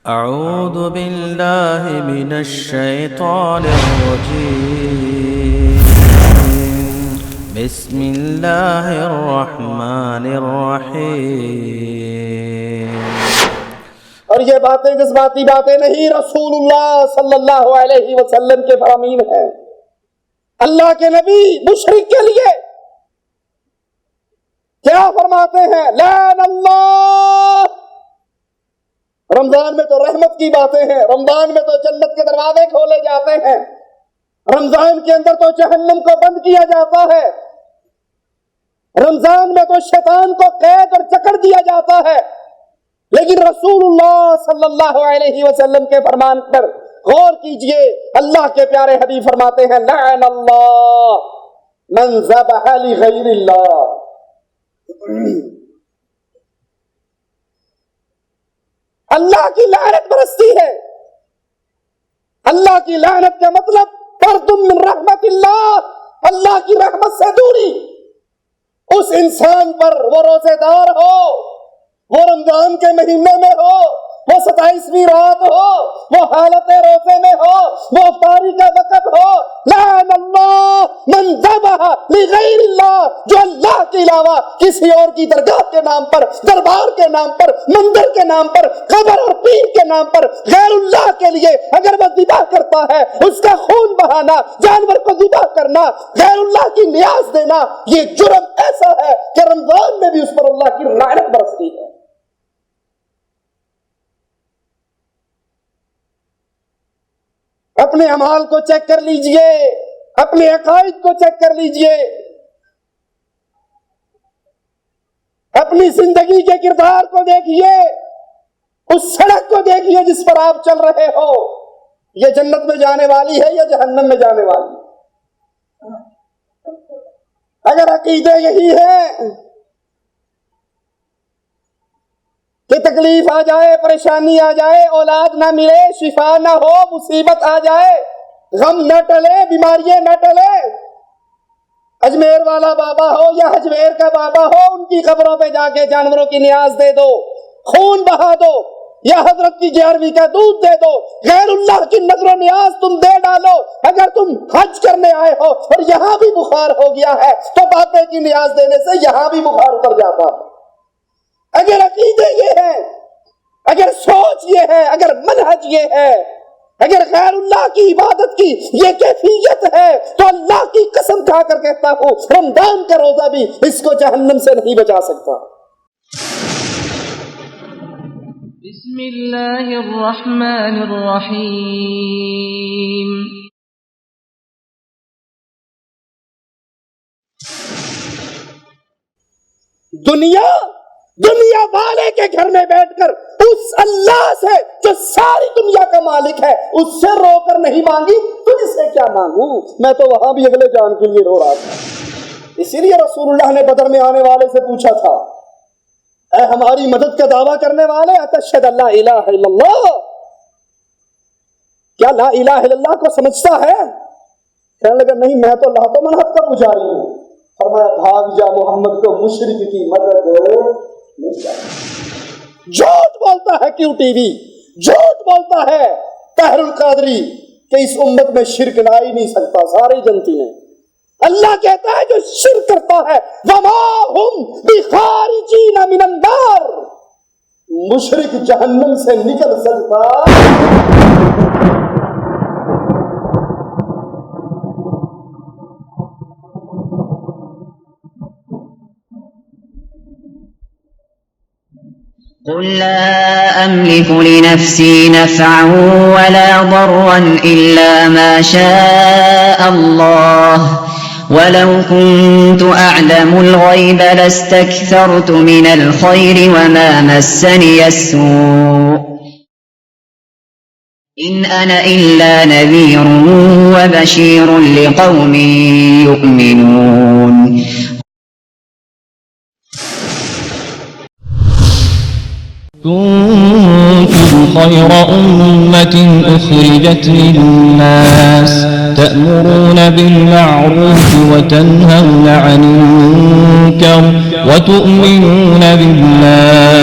أعوذ بالله من الشيطان الرجيم. بسم الله الرحمن الرحيم. اور یہ باتیں جذباتی باتیں نہیں، رسول اللہ صلی اللہ علیہ وسلم کے فرامین ہیں. اللہ کے نبی مشرک کے لیے کیا فرماتے ہیں؟ لعن اللہ. رمضان میں تو رحمت کی باتیں ہیں، رمضان میں تو جنت کے دروازے کھولے جاتے ہیں، رمضان کے اندر تو جہنم کو بند کیا جاتا ہے، رمضان میں تو شیطان کو قید اور جکڑ دیا جاتا ہے. لیکن رسول اللہ صلی اللہ علیہ وسلم کے فرمان پر غور کیجئے. اللہ کے پیارے حبیب فرماتے ہیں لعن اللہ من ذبح لغیر اللہ. اللہ کی لعنت برستی ہے. اللہ کی لعنت کا مطلب طرد من رحمت اللہ، اللہ کی رحمت سے دوری. اس انسان پر وہ روزے دار ہو، وہ رمضان کے مہینے میں ہو، وہ 27ویں رات ہو، وہ حالت روزے میں ہو، وہ افطاری کا وقت ہو، لعن اللہ من ذبح لغیر اللہ، جو اللہ کے علاوہ کسی اور کی درگاہ کے نام پر، دربار کے نام پر، مندر کے نام پر، قبر اور پیر کے نام پر غیر اللہ کے لیے اگر وہ ذبح کرتا ہے، اس کا خون بہانا، جانور کو ذبح کرنا، غیر اللہ کی نیاز دینا، یہ جرم ایسا ہے کہ رمضان میں بھی اس پر اللہ کی لعنت برستی ہے. اپنے اعمال کو چیک کر لیجئے، اپنے عقائد کو چیک کر لیجئے، اپنی زندگی کے کردار کو دیکھیے، اس سڑک کو دیکھیے جس پر آپ چل رہے ہو. یہ جنت میں جانے والی ہے یا جہنم میں جانے والی؟ اگر عقیدے یہی ہے کہ تکلیف آ جائے، پریشانی آ جائے، اولاد نہ ملے، شفا نہ ہو، مصیبت آ جائے، غم نہ ٹلے، بیماریاں نہ ٹلے، اجمیر والا بابا ہو یا اجمیر کا بابا ہو، ان کی قبروں پہ جا کے جانوروں کی نیاز دے دو، خون بہا دو، یا حضرت کی 11ویں کا دودھ دے دو، غیر اللہ کی نظر و نیاز تم دے ڈالو. اگر تم حج کرنے آئے ہو اور یہاں بھی بخار ہو گیا ہے تو باقی کی نیاز دینے سے یہاں بھی بخار اتر جاتا ہے. اگر عقیدے یہ ہے، اگر سوچ یہ ہے، اگر منہج یہ ہے، اگر غیر اللہ کی عبادت کی یہ کیفیت ہے تو اللہ کی قسم کھا کر کہتا ہوں رمضان کا روزہ بھی اس کو جہنم سے نہیں بچا سکتا. بسم اللہ الرحمن الرحیم. دنیا والے کے گھر میں بیٹھ کر اس اللہ سے جو ساری دنیا کا مالک ہے اس سے رو کر نہیں مانگی، تجھ سے کیا مانگوں؟ میں تو وہاں بھی اگلے جان کے لیے رو رہا تھا. اسی لیے رسول اللہ نے بدر میں آنے والے سے پوچھا تھا اے ہماری مدد کا دعویٰ کرنے والے، اتشہد اللہ الہ الا اللہ، کیا لا الہ الا اللہ کو سمجھتا ہے؟ کہنے لگا نہیں، میں تو اللہ تو منحت کا پجاری ہوں. فرمایا بھاگ جا، محمد کو مشرک کی مدد نہیں چاہیے. جھوٹ بولتا ہے کیوں ٹی وی، جھوٹ بولتا ہے طاہر القادری کہ اس امت میں شرک لا ہی نہیں سکتا، سارے جنتی ہیں. اللہ کہتا ہے جو شرک کرتا ہے وما ہم بخارجین من النار، مشرک جہنم سے نکل سکتا. قل لا أملك لنفسي نفعا ولا ضرا إلا ما شاء الله ولو كنت أعلم الغيب لاستكثرت من الخير وما مسني السوء إن أنا إلا نذير وبشير لقوم يؤمنون. كنتم خير أمة أخرجت للناس تأمرون بالمعروف وتنهون عن المنكر وتؤمنون بالله